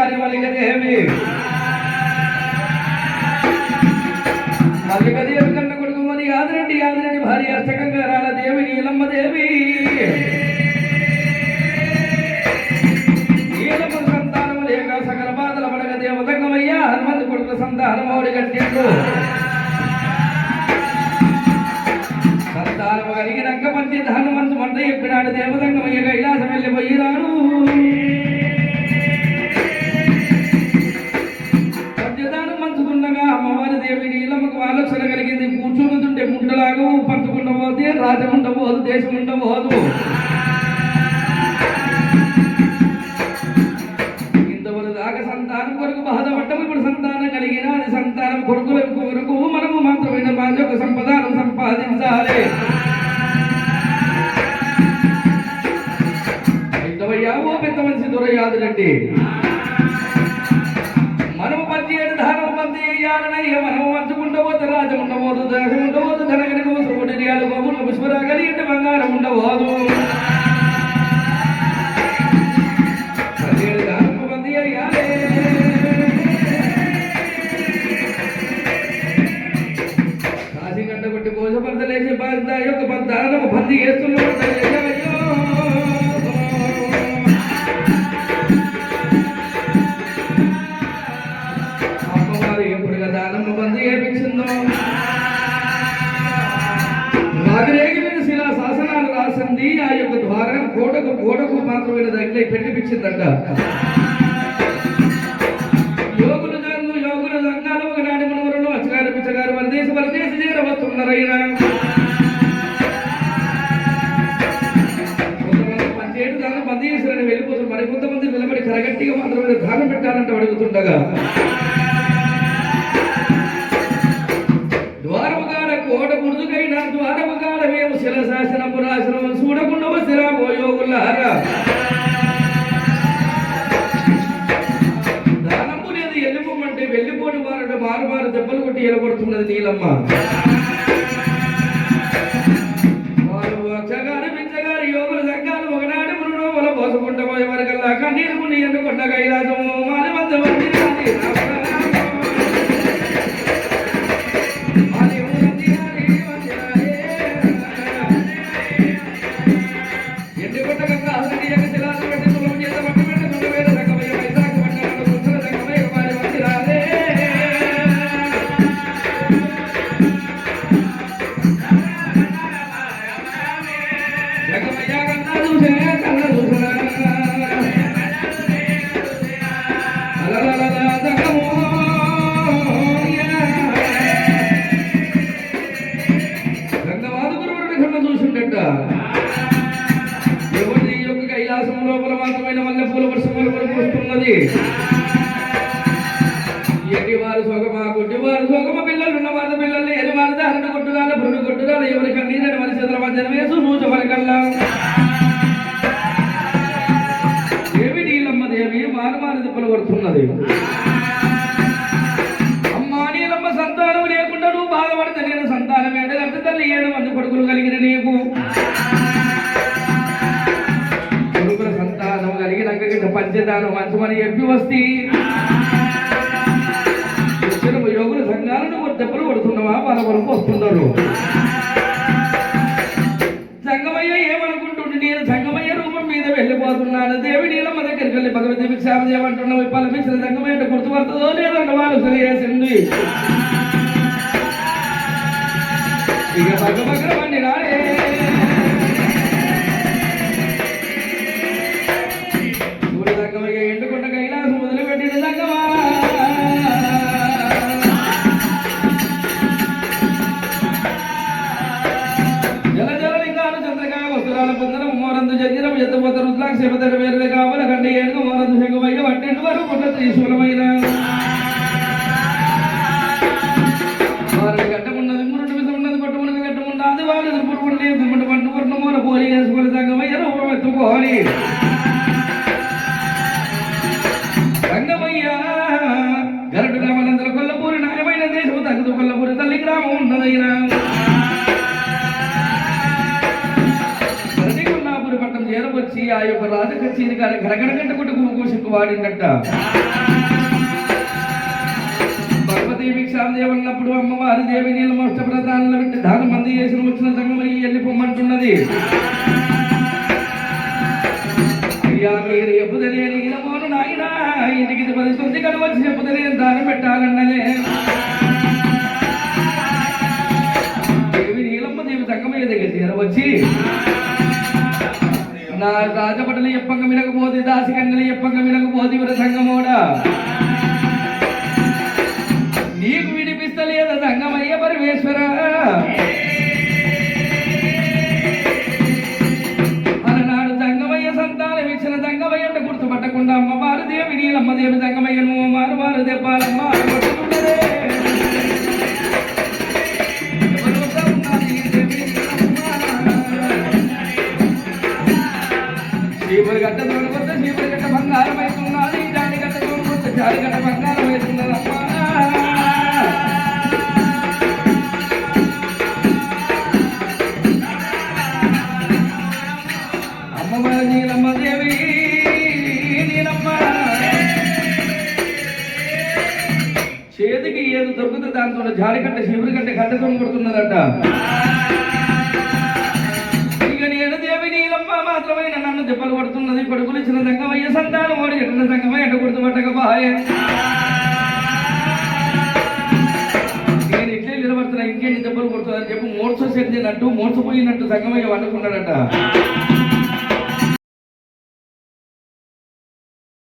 భార్య మల్లికదేవి మల్లికదేవి కన్న కొడుకు మరి యాదిరెడ్డి భార్య అష్టకంగారాల దేవి నీలమ్మదేవి నీలమ్మ సంతానము లేక సకల బాధల పడగ దేవతంగమయ్య హనుమంతు కొడుకు సంతానం ఓడి కట్టిండు సంతానము కలిగినాక మంచి హనుమంతు మంట చెప్పినాడు దేవతంగమయ్య కైలాసం వెళ్ళిపోయినాడు అమ్మవారి దేవి నీలమ్మకు ఆలోచన కలిగింది కూర్చుంటుంటే ముండలాగా పంచుకుంటూ పోతే రాజ్యం ఉండబోదు దేశం ఉండబోదు ఇంతవరకు దాకా సంతానం కొరకు బాధపడ్డం ఇప్పుడు సంతానం కలిగిన అది సంతానం కొరకు మనము మాత్రమైన మా యొక్క సంపదను సంపాదించాలి ఓ పెద్ద మనిషి దొరయాదులండి మనము 17 ధానం మంది అయ్యాలనయ్య మనము మంచుకుంటూ పోతే రాజు ఉండబోదు దేశం ఉండబోదు ధనగనకు శ్రోడియాలు గోపులు పుష్పరాగలి ఇంటి బంగారం ఉండబోదు 17 ధానం మంది అయ్యాలే కాశీగడ్డ కొట్టి కోసపడతలేసి బాధ యొక్క ధారణము బందీ చేస్తున్నాడు దానము బందీ చేయించిందో నాగరేగి మీద శిలా శాసనాలు రాసింది ఆ యొక్క ద్వారం గోడకు మాత్రమైన దగ్గర పెట్టిపించిందంట యోగులు రంగాలు ఒకనాటి మనవరులు అచ్చగారు పిచ్చగారు వరదేశ చేర వస్తున్నారైనా కొంతమంది 17 దానం బందీ చేశారని వెళ్ళిపోతున్నారు మరి కొంతమంది నిలబడి కరగట్టిగా మాత్రమే దానం పెట్టాలంటే అడుగుతుండగా ద్వారముగాడ కోట గుర్తుకైనా ద్వారముగాడ మేము శిలశాసనము రాశనము చూడకుండా వసిరా ఓ యోగులారా దానము లేదు వెళ్ళిపోమంటే వెళ్ళిపోని వారు మారు దెబ్బలు కొట్టి ఎలగొడుతున్నది నీలమ్మ వారు అక్షగారు పిచ్చగారు యోగులు సంఘాలు ఒకనాటి మురుడు వల పోసుకుంటూ పోయే వరకల్లా కన్నీరు ముని ఎన్నుకొండ కైలాసము మారి మధ్య ఎవరి యొక్క కైలాసం లోపల మాత్రమైన మల్లె పూల వర్షములు కురుస్తున్నది ఎడివారు సొగమ గుడ్డివారు సొగమ పిల్లలు ఉన్న వారి పిల్లల్ని ఎరివారు దారిని కొట్టురాల భృడు కొట్టురాల ఎవరి కన్నీరని మరి చంద్ర మధ్యన వేసు నూచవరకల్లా దేవి నీలమ్మ దేవి మారు దిబ్బలు కొడుతున్నది అమ్మా నీలమ్మ సంతానం లేకుండా నువ్వు బాధపడితే నేను సంతానం ఏడగంట తల్లి 7 మంది కొడుకులు కలిగిన నీకు కొడుకుల సంతానం కలిగినాక పంచదానం మంచమని చెప్పి వస్తే యోగుల సంఘాలను దెబ్బలు కొడుతున్నావా వాళ్ళ వరకు వస్తున్నారు సంగమయ్య ఏమనుకుంటుండే నేను సంగమయ్య రూపం మీద వెళ్ళిపోతున్నాను దేవి నీలమ్మ దగ్గరికి వెళ్ళి భగవతి భిక్షామ చేయమంటున్నావు పలపించిన సంగమయ్య గుర్తుపడుతుందో లేదన్న వాళ్ళు తెలియసింది ఇక భగవండి రాడే చూడు సంగమయ్య ఎండుకుంట కైలాసం మొదలుపెట్టిన సంగమా జంజరం ఎత్తపోత రుద్రాక్ష వేరే కావాలి గంట ఏడుగా మోరందు శంగమయ్య వట్టెండు వరకు కొట్ట త్రిశూలమైన వారికి గట్టమున్నది మురుడు విధమున్నది కొట్టుకున్నది గట్టమున్నది వాళ్ళు పురుగుండి గుమ్మడి పంట పట్టు మూల పోలి వేసుకొని సంగమయ్య రూపం ఎత్తుకోవాలి సంగమయ్య గరుడు రామనందల కొల్లపూరి నాయమైన దేశము తగ్గుతూ కొల్లపూరి తల్లి గ్రామం ఉన్నదైనా చేరవచ్చు వచ్చి ఆ యొక్క రాజ కచేరి గారి గడగడ గంట కొట్టి కూసిక్కు వాడిందట. భగవతి భిక్షాదేవి అన్నప్పుడు అమ్మవారి దేవి నీళ్ళ మోష్టప్రదానంలో పెట్టి దాని మంది చేసిన వచ్చిన సంగమయ్యి వెళ్ళిపోమంటున్నది. అయ్యా మీరు ఎప్పుదలేని ఇనమోను నాయనా ఇంటికి 10 సొంతి కడు వచ్చి చెప్పుదలేని దానం పెట్టాలన్నదే. దేవి నీలమ్మ దేవి సంగమయ్య దగ్గర వచ్చి నా రాజపటలు ఎప్పంగా వినకపోతే దాసికన్నెలు ఎప్పంగా వినకపోతే ఇవర సంగమోడా నీకు వినిపిస్తలేదా సంగమయ్య పరమేశ్వర అలనాడు సంగమయ్య సంతానం ఇచ్చిన సంగమయ్య గుర్తుపట్టకుండా అమ్మవారు దేవి నీలమ్మ దేవి సంగమయ్యను మారు దెబ్బాలమ్మ చీపురు గట్ట తోడుకొస్తే చీపురు గట్ట బంగారం అవుతున్నది, జాడి గట్ట తోడుకొస్తే జాడి గట్ట బంగారం అవుతున్నదమ్మా. అమ్మవారి నీలమ్మ దేవి నీలమ్మ చేతికి ఏది దొరుకుతుంది దాంతో జాడి కట్ట చీపురు గట్ట గట్టతో కొడుతున్నదట. మాత్రమైన నన్ను దెబ్బలు పడుతున్నది. కొడుకులు ఇచ్చిన సంగమయ్య సంతానం ఓడి ఎట్టిన సంగమయ్య ఎట్ట గుర్తుపట్టకపోయే నేను ఇట్లే నిలబడుతున్నా ఇంకేంటి దెబ్బలు కొడుతుందని చెప్పి మోర్చ సెట్టినట్టు మోర్చపోయినట్టు సంగమయ్య వండుకున్నాడట.